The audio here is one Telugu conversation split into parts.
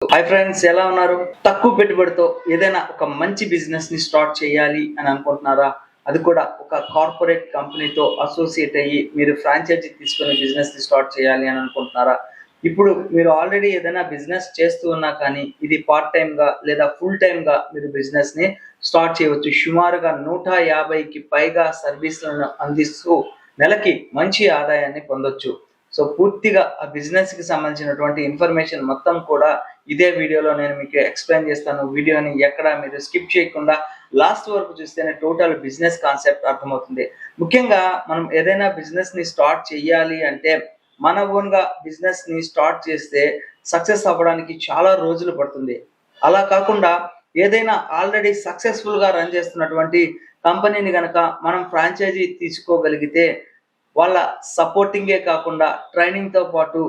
హాయ్ ఫ్రెండ్స్, ఎలా ఉన్నారు? తక్కువ పెట్టుబడితో ఏదైనా ఒక మంచి బిజినెస్ ని స్టార్ట్ చేయాలి అని అనుకుంటున్నారా? అది కూడా ఒక కార్పొరేట్ కంపెనీతో అసోసియేట్ అయ్యి మీరు ఫ్రాంచైజీ తీసుకుని బిజినెస్ ని స్టార్ట్ చేయాలి అని అనుకుంటున్నారా? ఇప్పుడు మీరు ఆల్రెడీ ఏదైనా బిజినెస్ చేస్తూ ఉన్నా కానీ ఇది పార్ట్ టైం గా లేదా ఫుల్ టైం గా మీరు బిజినెస్ ని స్టార్ట్ చేయవచ్చు. సుమారుగా 150కి పైగా సర్వీసులను అందిస్తూ నెలకి మంచి ఆదాయాన్ని పొందొచ్చు. సో పూర్తిగా ఆ బిజినెస్ కి సంబంధించినటువంటి ఇన్ఫర్మేషన్ మొత్తం కూడా ఇదే వీడియోలో నేను మీకు ఎక్స్ప్లెయిన్ చేస్తాను. వీడియోని ఎక్కడ మీరు స్కిప్ చేయకుండా లాస్ట్ వరకు చూస్తేనే టోటల్ బిజినెస్ కాన్సెప్ట్ అర్థమవుతుంది. ముఖ్యంగా మనం ఏదైనా బిజినెస్ ని స్టార్ట్ చేయాలి అంటే మన ఓన్ గా బిజినెస్ ని స్టార్ట్ చేస్తే సక్సెస్ అవ్వడానికి చాలా రోజులు పడుతుంది. అలా కాకుండా ఏదైనా ఆల్రెడీ సక్సెస్ఫుల్ గా రన్ చేస్తున్నటువంటి కంపెనీని గనక మనం ఫ్రాంచైజీ తీసుకోగలిగితే వాళ్ళ సపోర్టింగే కాకుండా ట్రైనింగ్తో పాటు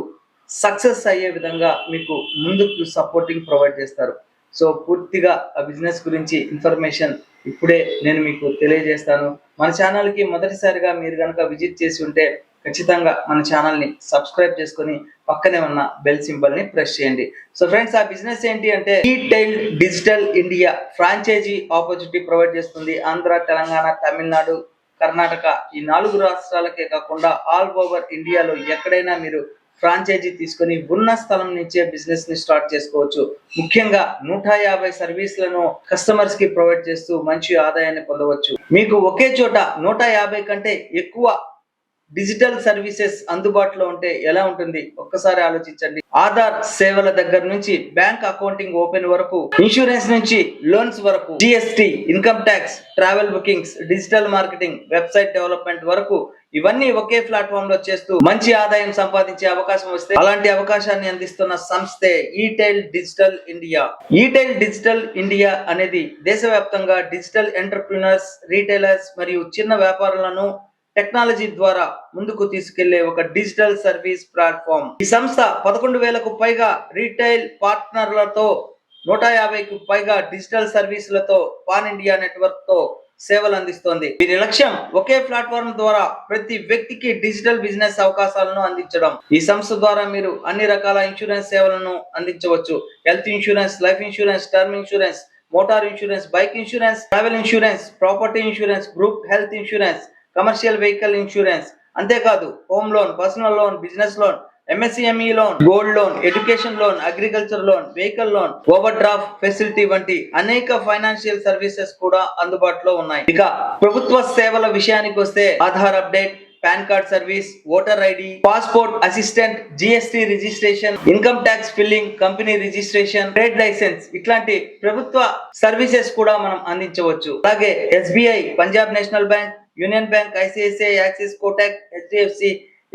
సక్సెస్ అయ్యే విధంగా మీకు ముందుకు సపోర్టింగ్ ప్రొవైడ్ చేస్తారు. సో పూర్తిగా ఆ బిజినెస్ గురించి ఇన్ఫర్మేషన్ ఇప్పుడే నేను మీకు తెలియజేస్తాను. మన ఛానల్కి మొదటిసారిగా మీరు కనుక విజిట్ చేసి ఉంటే ఖచ్చితంగా మన ఛానల్ని సబ్స్క్రైబ్ చేసుకొని పక్కనే ఉన్న బెల్ సింబల్ని ప్రెస్ చేయండి. సో ఫ్రెండ్స్, ఆ బిజినెస్ ఏంటి అంటే etail digital India franchise opportunity provide చేస్తుంది. ఆంధ్ర, తెలంగాణ, తమిళనాడు, కర్ణాటక ఈ 4 రాష్ట్రాలకే కాకుండా ఆల్ ఓవర్ ఇండియాలో ఎక్కడైనా మీరు ఫ్రాంచైజీ తీసుకొని ఉన్న స్థలం నుంచే బిజినెస్ ని స్టార్ట్ చేసుకోవచ్చు. ముఖ్యంగా 150 సర్వీసులను కస్టమర్స్ కి ప్రొవైడ్ చేస్తూ మంచి ఆదాయాన్ని పొందవచ్చు. మీకు ఒకే చోట 150 కంటే ఎక్కువ డిజిటల్ సర్వీసెస్ అందుబాటులో ఉంటే ఎలా ఉంటుంది ఒక్కసారి ఆలోచించండి. ఆధార్ సేవల దగ్గర నుంచి బ్యాంక్ అకౌంటింగ్ ఓపెన్ వరకు, ఇన్సూరెన్స్ నుంచి లోన్స్ వరకు, GST, income tax, travel bookings, digital marketing, website development వరకు ఇవన్నీ ఒకే ప్లాట్ఫామ్ లో చేస్తూ మంచి ఆదాయం సంపాదించే అవకాశం వస్తే అలాంటి అవకాశాన్ని అందిస్తున్న సంస్థే ఈ-టైల్ డిజిటల్ ఇండియా. ఈ-టైల్ డిజిటల్ ఇండియా అనేది దేశవ్యాప్తంగా డిజిటల్ ఎంటర్ప్రినర్స్, రీటైలర్స్ మరియు చిన్న వ్యాపారులను టెక్నాలజీ ద్వారా ముందుకు తీసుకెళ్లే ఒక డిజిటల్ సర్వీస్ ప్లాట్ఫామ్. ఈ సంస్థ 11,000కు పైగా రీటైల్ పార్ట్నర్లతో 150కు పైగా డిజిటల్ సర్వీసులతో పాన్ ఇండియా నెట్వర్క్ తో సేవలు అందిస్తోంది. దీని లక్ష్యం ఒకే ప్లాట్ఫామ్ ద్వారా ప్రతి వ్యక్తికి డిజిటల్ బిజినెస్ అవకాశాలను అందించడం. ఈ సంస్థ ద్వారా మీరు అన్ని రకాల ఇన్సూరెన్స్ సేవలను అందించవచ్చు. Health insurance, life insurance, term insurance, motor insurance, bike insurance, travel insurance, property insurance, group health insurance, commercial vehicle insurance, అంతేకాదు home loan, personal loan, business loan, MSME loan, gold loan, education loan, agriculture loan, vehicle loan, overdraft facility వంటి అనేక ఫైనాన్షియల్ సర్వీసెస్ కూడా అందుబాటులో ఉన్నాయి. ఇక ప్రభుత్వ సేవల విషయానికి వస్తే Aadhaar update, PAN card service, voter ID, passport assistant, GST registration, income tax filling, company registration, trade licence ఇట్లాంటి ప్రభుత్వ సర్వీసెస్ కూడా మనం అందించవచ్చు. అలాగే SBI, Punjab National Bank, Union Bank, ICICI, Axis, Kotak, HDFC,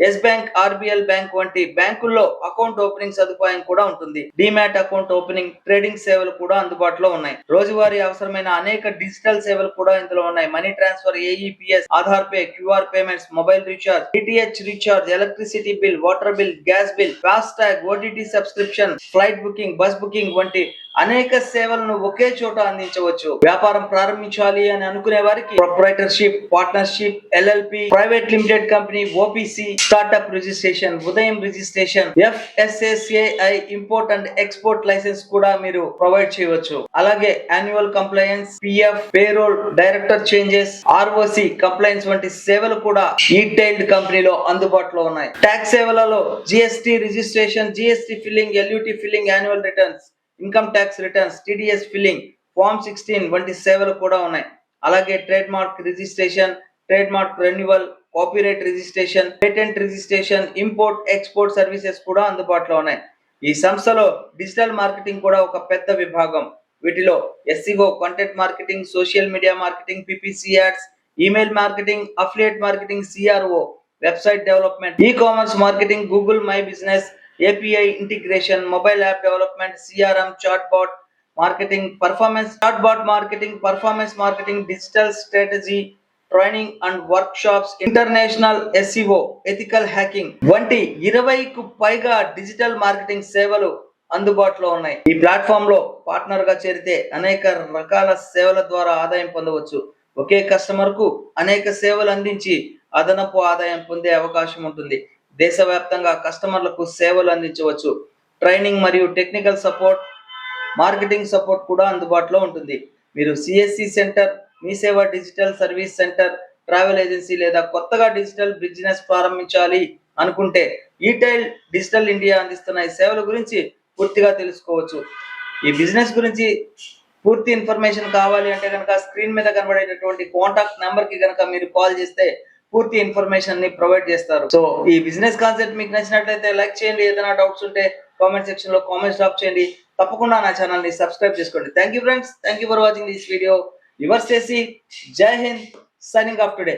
Yes Bank, RBL Bank వంటి బ్యాంకుల్లో అకౌంట్ ఓపెనింగ్ సదుపాయం కూడా ఉంటుంది. డిమాట్ అకౌంట్ ఓపెనింగ్, ట్రేడింగ్ సేవలు కూడా అందుబాటులో ఉన్నాయి. రోజువారీ అవసరమైన అనేక డిజిటల్ సేవలు కూడా ఇందులో ఉన్నాయి. Money transfer, AEPS, Aadhaar pay, QR payments, mobile recharge, DTH recharge, electricity bill, water bill, gas bill, FASTag, OTT subscription, flight booking, bus booking వంటి అనేక సేవలను ఒకే చోట అందించవచ్చు. వ్యాపారం ప్రారంభించాలి అని అనుకునే వారికి proprietorship, partnership, LLP, private limited company, OPC, startup registration, Udyam registration, FSSAI import and export licence కూడా మీరు ప్రొవైడ్ చేయవచ్చు. అలాగే annual compliance, PF, payroll, director changes, ROC compliance వంటి సేవలు కూడా ఈ-టైల్ కంపెనీలో అందుబాటులో ఉన్నాయి. ట్యాక్స్ సేవలలో GST registration, GST filing, LUT filing, annual returns, income tax returns, TDS filing, form 16 వంటి సేవలు కూడా ఉన్నాయి. అలాగే trade mark registration, trade mark renewal, copyright registration, patent registration, import export services కూడా అందుబాటులో ఉన్నాయి. ఈ సంస్థలో డిజిటల్ మార్కెటింగ్ కూడా ఒక పెద్ద విభాగం. వీటిలో SEO, content marketing, social media marketing, PPC ads, email marketing, affiliate marketing, CRO, website development, e commerce marketing, Google my business, API integration, mobile app development, CRM, chatbot marketing, performance marketing, digital strategy, training and work shops, international SEO, ethical hacking వంటి 20కు పైగా డిజిటల్ మార్కెటింగ్ సేవలు అందుబాటులో ఉన్నాయి. ఈ ప్లాట్ఫామ్ లో పార్ట్నర్ గా చేరితే అనేక రకాల సేవల ద్వారా ఆదాయం పొందవచ్చు. ఒకే కస్టమర్ కు అనేక సేవలు అందించి అదనపు ఆదాయం పొందే అవకాశం ఉంటుంది. దేశవ్యాప్తంగా కస్టమర్లకు సేవలు అందించవచ్చు. ట్రైనింగ్ మరియు టెక్నికల్ సపోర్ట్, మార్కెటింగ్ సపోర్ట్ కూడా అందుబాటులో ఉంటుంది. మీరు సిఎస్సి సెంటర్, మీ సేవ digital service centre, travel agency లేదా కొత్తగా డిజిటల్ బిజినెస్ ప్రారంభించాలి అనుకుంటే ఈటైల్ డిజిటల్ ఇండియా అందిస్తున్న ఈ సేవల గురించి పూర్తిగా తెలుసుకోవచ్చు. ఈ బిజినెస్ గురించి పూర్తి ఇన్ఫర్మేషన్ కావాలి అంటే కనుక స్క్రీన్ మీద కనబడేటటువంటి కాంటాక్ట్ నెంబర్ కి కనుక మీరు కాల్ చేస్తే పూర్తి ఇన్ఫర్మేషన్ ని ప్రొవైడ్ చేస్తారు. సో ఈ బిజినెస్ కాన్సెప్ట్ మీకు నచ్చినట్లయితే లైక్ చేయండి. ఏదైనా డౌట్స్ ఉంటే కామెంట్ సెక్షన్ లో కామెంట్స్ డ్రాప్ చేయండి. తప్పకుండా నా ఛానల్ ని సబ్స్క్రైబ్ చేసుకోండి. Thank you friends, thank you for watching this video. Yours చేసి జై హింద్, సైనింగ్ ఆఫ్ టుడే.